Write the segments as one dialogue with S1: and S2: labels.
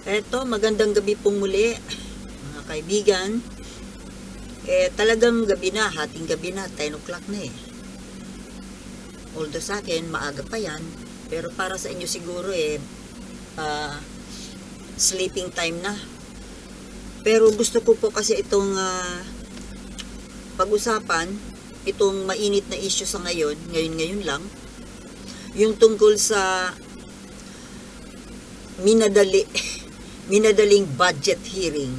S1: Eto, magandang gabi pong muli, mga kaibigan. Talagang gabi na, hating gabi na, 10 o'clock na eh. Although sa akin, maaga pa yan, pero para sa inyo siguro sleeping time na. Pero gusto ko po kasi itong pag-usapan, itong mainit na issue sa ngayon lang, yung tungkol sa minadaling budget hearing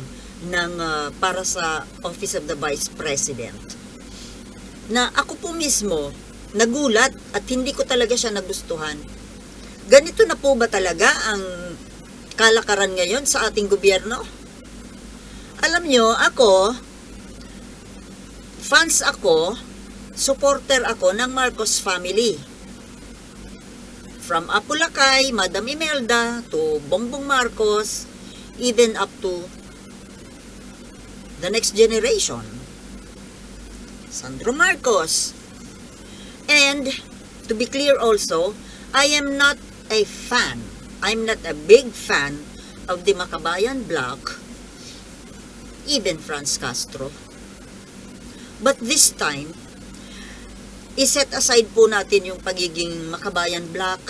S1: ng para sa Office of the Vice President, na ako po mismo nagulat at hindi ko talaga siya nagustuhan. Ganito na po ba talaga ang kalakaran ngayon sa ating gobyerno? Alam nyo, fans ako, supporter ako ng Marcos family. From Apulacay, Madam Imelda, to Bongbong Marcos, even up to the next generation, Sandro Marcos. And to be clear also, I am not a fan. I'm not a big fan of the Makabayan Bloc, even Franz Castro. But this time, iset aside po natin yung pagiging Makabayan Bloc.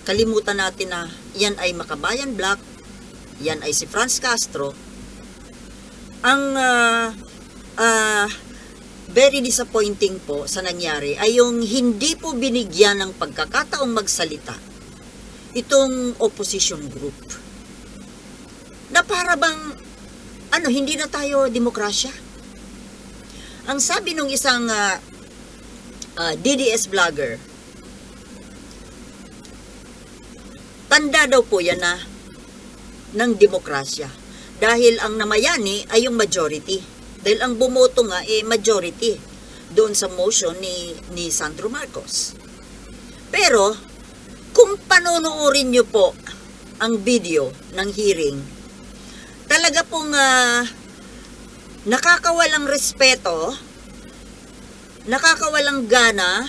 S1: Kalimutan natin na yan ay Makabayan Bloc, yan ay si Franz Castro. Ang very disappointing po sa nangyari ay yung hindi po binigyan ng pagkakataong magsalita itong opposition group. Na para bang, hindi na tayo demokrasya? Ang sabi nung isang DDS vlogger, tanda daw po yan ng demokrasya. Dahil ang namayani ay yung majority. Dahil ang bumoto nga majority doon sa motion ni Sandro Marcos. Pero, kung panonoorin nyo po ang video ng hearing, talaga pong nakakawalang respeto, nakakawalang gana,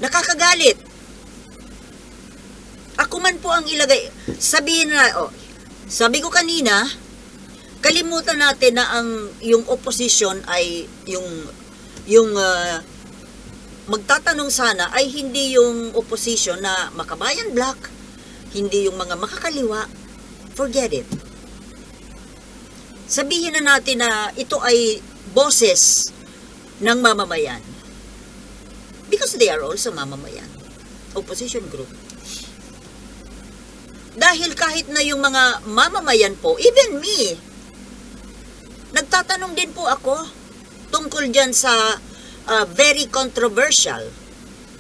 S1: nakakagalit. Ako man po ang ilagay. Sabi ko kanina, kalimutan natin na yung opposition ay yung magtatanong sana ay hindi yung opposition na Makabayan Bloc, hindi yung mga makakaliwa. Forget it. Sabihin na natin na ito ay boses ng mamamayan. Because they are also mamamayan. Opposition group. Dahil kahit na yung mga mamamayan po, even me, nagtatanong din po ako tungkol dyan sa very controversial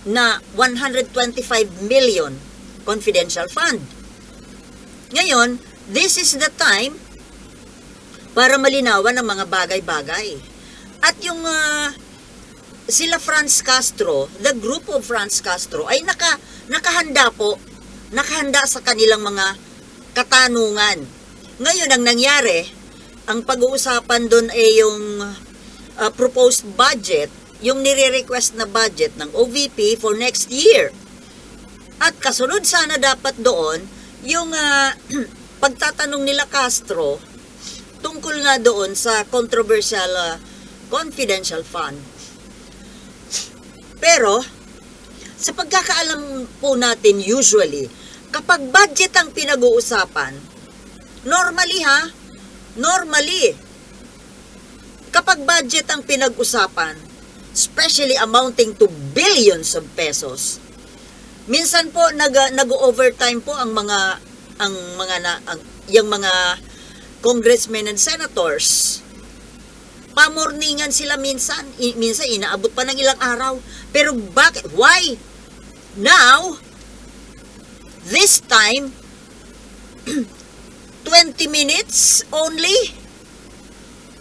S1: na 125 million confidential fund. Ngayon, this is the time para malinawan ang mga bagay-bagay. At yung sila Franz Castro, the group of Franz Castro, ay nakahanda sa kanilang mga katanungan. Ngayon, ang nangyari, ang pag-uusapan doon ay yung proposed budget, yung nire-request na budget ng OVP for next year. At kasunod sana dapat doon, yung pagtatanong nila Castro, tungkol nga doon sa controversial confidential fund. Pero, sa pagkakaalam po natin usually, kapag budget ang pinag-uusapan, normally, kapag budget ang pinag-usapan, especially amounting to billions of pesos, minsan po nag-overtime po yung mga congressmen and senators. Pamorningan sila minsan inaabot pa ng ilang araw. Pero bakit? Why? Now, this time, 20 minutes only.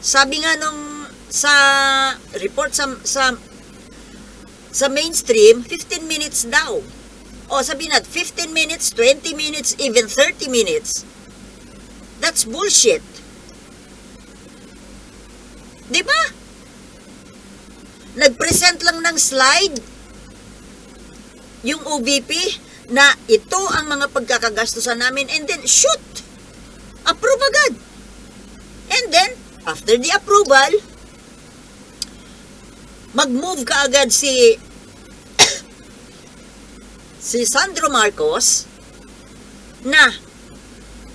S1: Sabi nga nung sa report sa mainstream, 15 minutes daw. O sabi na, 15 minutes, 20 minutes, even 30 minutes. That's bullshit. Di ba? Nag-present lang ng slide yung OVP, na ito ang mga pagkakagastusan namin, and then shoot! Approve agad. And then, after the approval, mag-move ka agad si Sandro Marcos na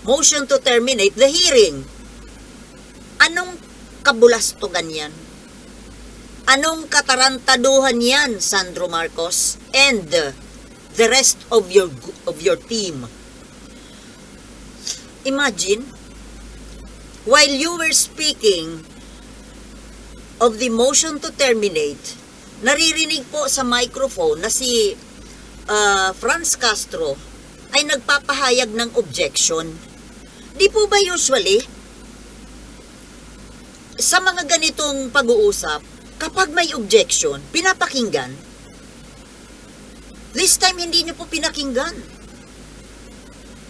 S1: motion to terminate the hearing. Anong kabulastugan yan? Anong katarantaduhan yan, Sandro Marcos and the rest of your team? Imagine, while you were speaking of the motion to terminate, naririnig po sa microphone na si Franz Castro ay nagpapahayag ng objection. Di po ba usually, sa mga ganitong pag-uusap, kapag may objection, pinapakinggan? This time, hindi nyo po pinakinggan.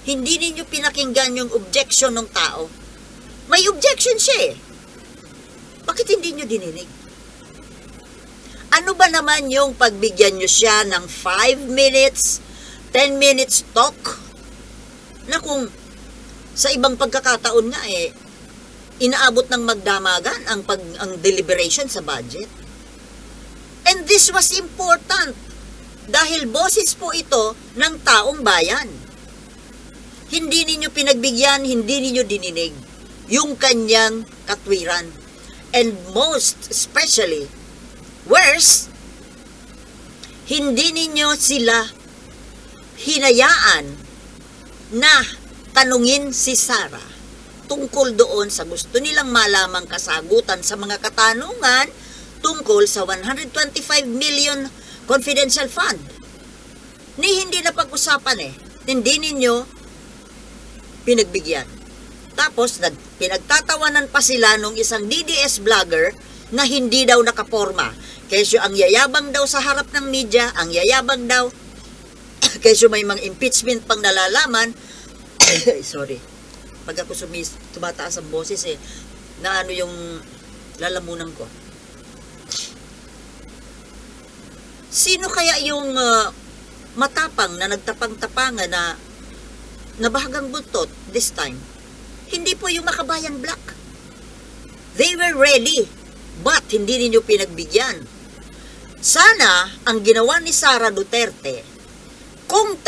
S1: Hindi ninyo pinakinggan yung objection ng tao. May objection siya eh. Bakit hindi nyo dininig? Ano ba naman yung pagbigyan nyo siya ng 5 minutes, 10 minutes talk? Na kung sa ibang pagkakataon nga eh, inaabot ng magdamagan ang deliberation sa budget. And this was important dahil boses po ito ng taong bayan. Hindi ninyo pinagbigyan, hindi ninyo dininig yung kanyang katwiran. And most especially, worse, hindi ninyo sila hinayaan na tanungin si Sara tungkol doon sa gusto nilang malamang kasagutan sa mga katanungan tungkol sa 125 million confidential fund. Hindi na pag-usapan eh. Hindi ninyo pinagbigyan. Tapos, pinagtatawanan pa sila nung isang DDS vlogger na hindi daw nakaporma. Kesyo ang yayabang daw sa harap ng media, ang yayabang daw, kesyo may mga impeachment pang nalalaman. Sorry. Pag ako tumataas ang boses eh, na ano yung lalamunan ko. Sino kaya yung matapang na nagtapang-tapangan na bahagang buntot this time? Hindi po yung Makabayan Black. They were ready, but hindi ninyo pinagbigyan. Sana ang ginawa ni Sara Duterte, kung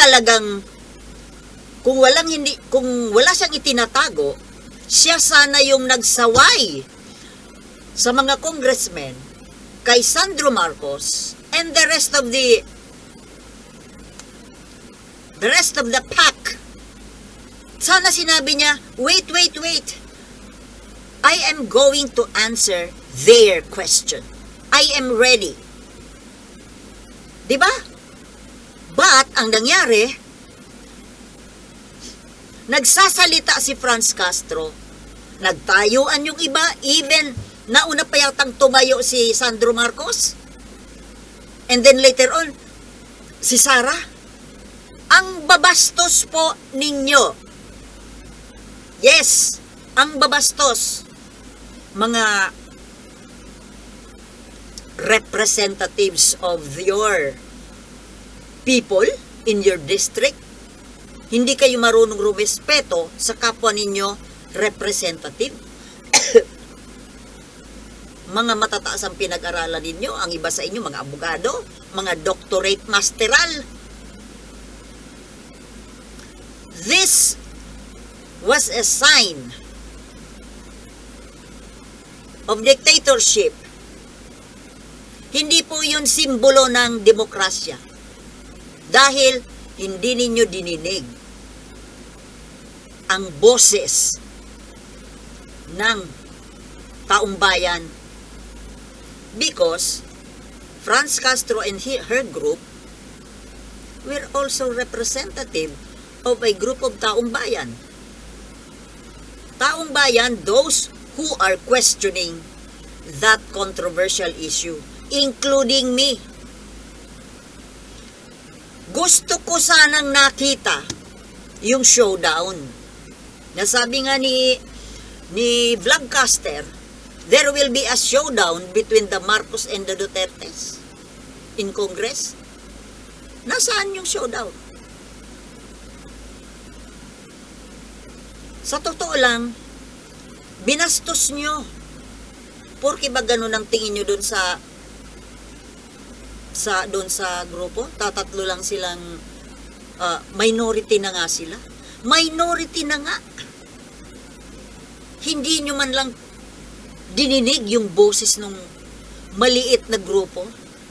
S1: wala siyang itinatago, siya sana yung nagsaway sa mga congressmen kay Sandro Marcos and the rest of the pack. Sana sinabi niya, wait. I am going to answer their question. I am ready. Diba? But, ang nangyari, nagsasalita si Franz Castro, nagtayuan yung iba, even nauna pa yatang tumayo si Sandro Marcos, and then later on, si Sara, ang babastos po ninyo. Yes, ang babastos. Mga representatives of your people in your district, hindi kayo marunong rumespeto sa kapwa ninyo representative. Mga matataas ang pinag-aralan ninyo, ang iba sa inyo mga abogado, mga doctorate masteral. This was a sign of dictatorship. Hindi po yun simbolo ng demokrasya. Dahil hindi ninyo dininig ang boses ng taong bayan. Because Franz Castro and her group were also representative of a group of taong bayan. Taong bayan, those who are questioning that controversial issue, including me. Gusto ko sanang nakita yung showdown. Nasabi nga ni Vlogcaster, there will be a showdown between the Marcos and the Dutertes in Congress. Nasaan yung showdown? Sa totoo lang, binastos nyo. Porke ba ganun ang tingin nyo doon doon sa grupo? Tatatlo lang silang minority na nga sila. Minority na nga. Hindi nyo man lang dininig yung boses ng maliit na grupo.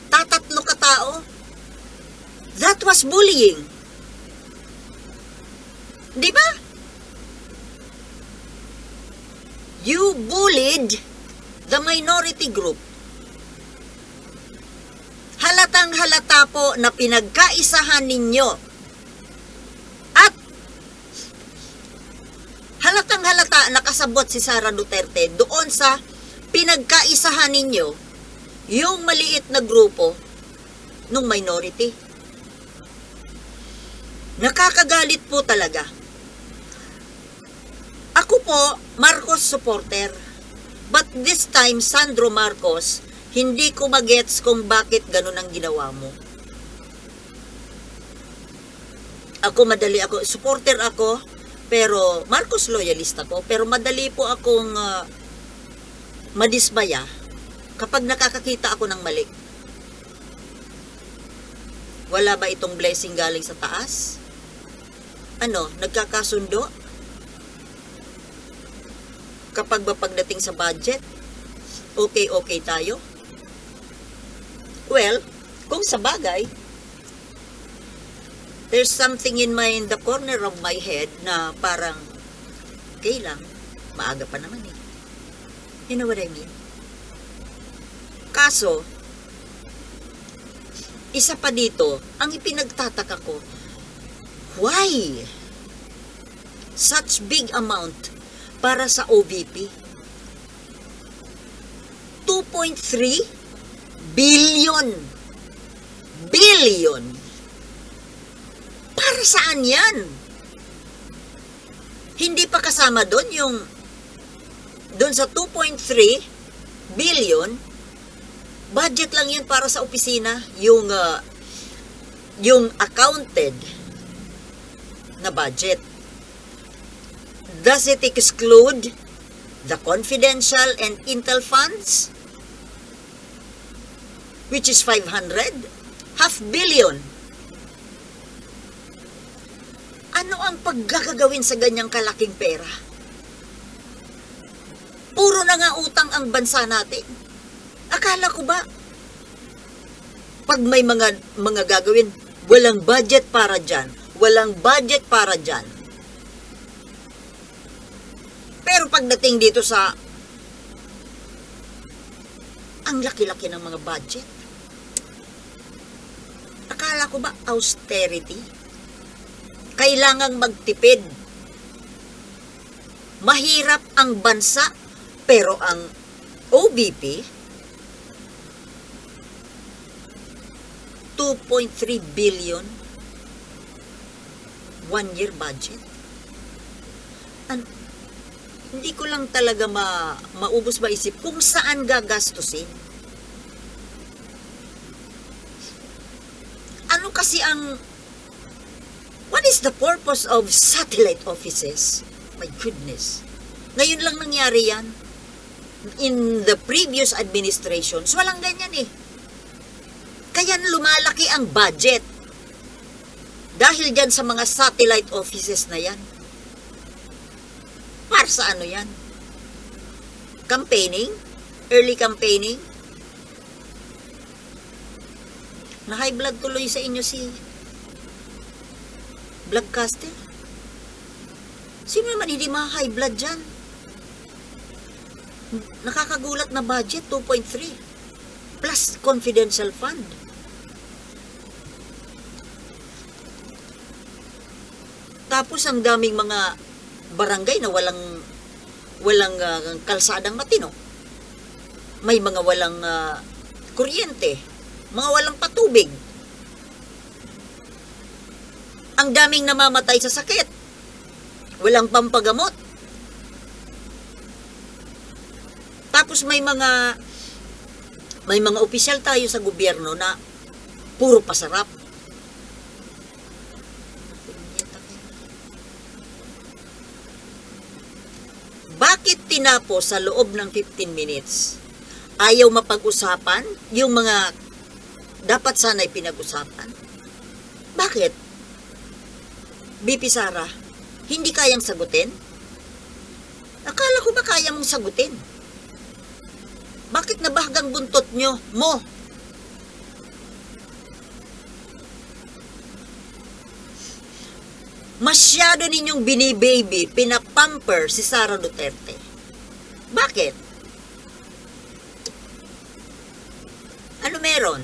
S1: Tatatlo ka tao. That was bullying. Di ba? You bullied the minority group. Halatang halata po na pinagkaisahan ninyo. At halatang halata nakasabot si Sara Duterte doon sa pinagkaisahan ninyo yung maliit na grupo ng minority. Nakakagalit po talaga. Ako po, Marcos supporter. But this time, Sandro Marcos, hindi ko magets kung bakit ganun ang ginawa mo. Supporter ako, pero Marcos loyalist ako, pero madali po akong madismaya kapag nakakakita ako ng mali. Wala ba itong blessing galing sa taas? Nagkakasundo? Kapag ba pagdating sa budget, okay tayo? Well, kung sa bagay, there's something in the corner of my head na parang, okay lang, maaga pa naman eh. You know what I mean? Kaso, isa pa dito, ang ipinagtataka ko, why such big amount para sa OVP? 2.3 billion. Para saan yan? Hindi pa kasama doon sa 2.3 billion, budget lang yun para sa opisina, yung accounted na budget. Does it exclude the confidential and intel funds, which is 500? $500 million. Ano ang paggagawin sa ganyang kalaking pera? Puro na nga utang ang bansa natin. Akala ko ba, pag may mga gagawin, walang budget para dyan, walang budget para dyan. Pero pagdating dito sa ang laki-laki ng mga budget, akala ko ba austerity? Kailangang magtipid. Mahirap ang bansa, pero ang OVP, 2.3 billion, 1-year budget. Hindi ko lang talaga maubos maisip kung saan gagastusin. Ano kasi what is the purpose of satellite offices? My goodness. Ngayon lang nangyari yan. In the previous administrations, walang ganyan eh. Kaya lumalaki ang budget. Dahil dyan sa mga satellite offices na yan. Para sa ano yan? Campaigning? Early campaigning? Na-high blood tuloy sa inyo si Vlogcaster? Sino naman hindi ma-high blood dyan? Nakakagulat na budget, 2.3. Plus confidential fund. Tapos ang daming mga barangay na walang kalsadang matino. May mga walang kuryente, mga walang patubig. Ang daming namamatay sa sakit. Walang pampagamot. Tapos may mga opisyal tayo sa gobyerno na puro pasarap. tinapos sa loob ng 15 minutes, ayaw mapag-usapan yung mga dapat sana'y pinag-usapan. Bakit? BP Sara, hindi kayang sagutin? Akala ko ba kaya mong sagutin? Bakit nabahgang buntot mo? Masyado ninyong binibaby, pinapamper si Sara Duterte. Bakit? Ano meron?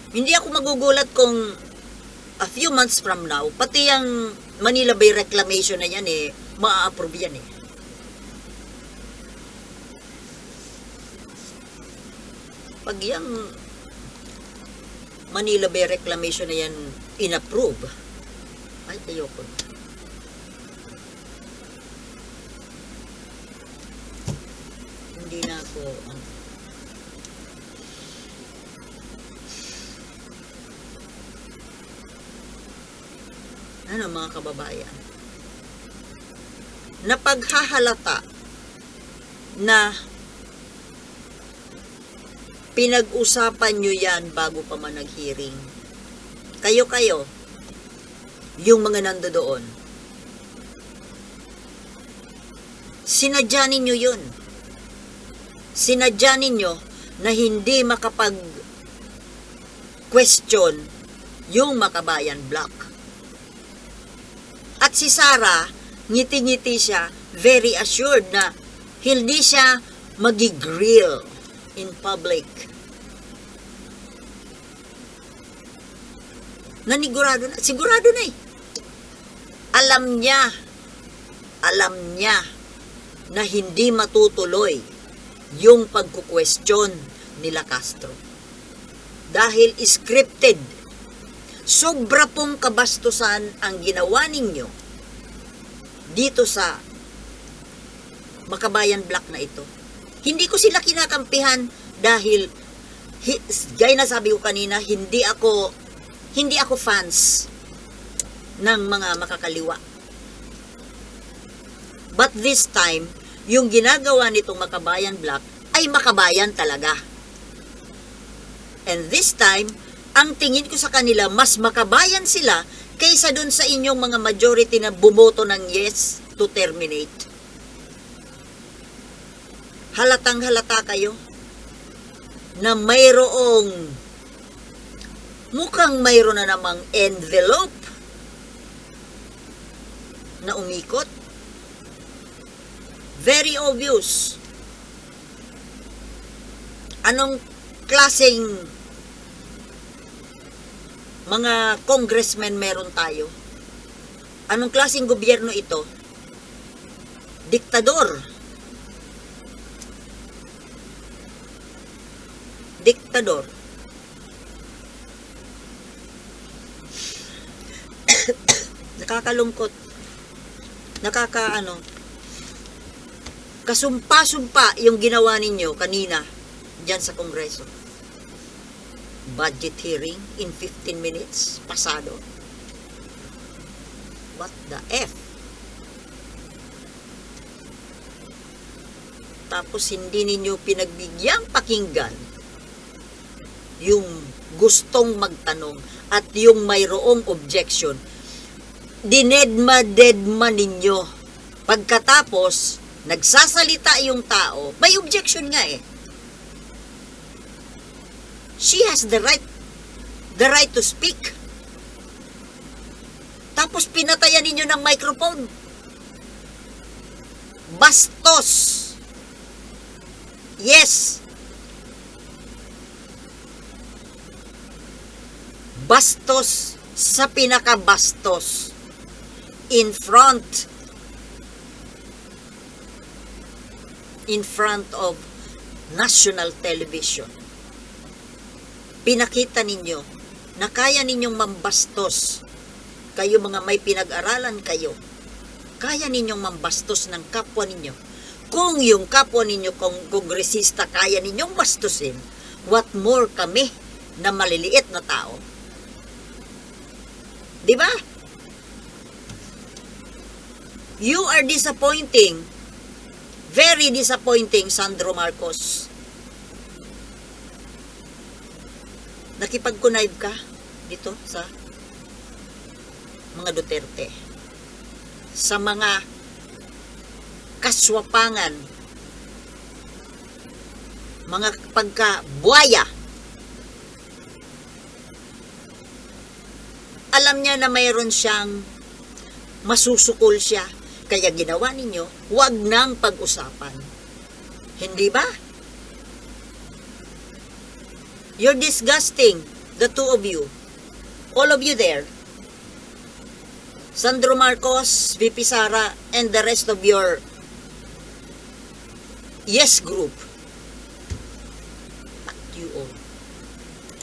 S1: Hindi ako magugulat kung a few months from now, pati yung Manila Bay reclamation na yan maa-approve yan Pag yung Manila Bay reclamation na yan inapprove, ay ayoko na. Hindi na ako mga kababayan, napaghahalata na pinag-usapan nyo yan bago pa man nag-hearing. Kayo, yung mga nandoon, sinadya ninyo yun. Sinadya ninyo na hindi makapag-question yung Makabayan Block. At si Sara, ngiti-ngiti siya, very assured na hindi siya magi-grill in public. Sigurado na Alam niya na hindi matutuloy yung pagkukwestiyon nila Castro. Dahil scripted. Sobra pong kabastusan ang ginawa ninyo dito sa Makabayan Block na ito. Hindi ko sila kinakampihan dahil gaya na sabi ko kanina, hindi ako fans ng mga makakaliwa. But this time, yung ginagawa nitong Makabayan Block ay makabayan talaga. And this time, ang tingin ko sa kanila, mas makabayan sila kaysa dun sa inyong mga majority na bumoto ng yes to terminate. Halatang halata kayo na mukhang mayroon na namang envelope na umikot. Very obvious. Anong klaseng mga congressmen meron tayo? Anong klaseng gobyerno ito? Diktador. Nakakalungkot. Kasumpa-sumpa yung ginawa ninyo kanina dyan sa Kongreso. Budget hearing in 15 minutes, pasado. What the F? Tapos hindi ninyo pinagbigyan pakinggan yung gustong magtanong at yung mayroong objection. Dinedma ninyo. Pagkatapos, nagsasalita yung tao, may objection nga She has the right to speak. Tapos pinatayan ninyo ng microphone. Bastos. Yes. Bastos sa pinakabastos. In front of national television. Pinakita ninyo na kaya ninyong mambastos. Kayo mga may pinag-aralan kayo, kaya ninyong mambastos ng kapwa ninyo. Kung yung kapwa ninyo kongresista kaya ninyong bastusin, what more kami na maliliit na tao? Di ba? You are disappointing. Very disappointing, Sandro Marcos. Nakipag-connive ka dito sa mga Duterte. Sa mga kaswapangan, mga pagkabuaya. Alam niya na mayroon siyang masusukol siya. Kaya ginawa ninyo, huwag nang pag-usapan. Hindi ba? You're disgusting, the two of you. All of you there. Sandro Marcos, VP Sara, and the rest of your Yes Group.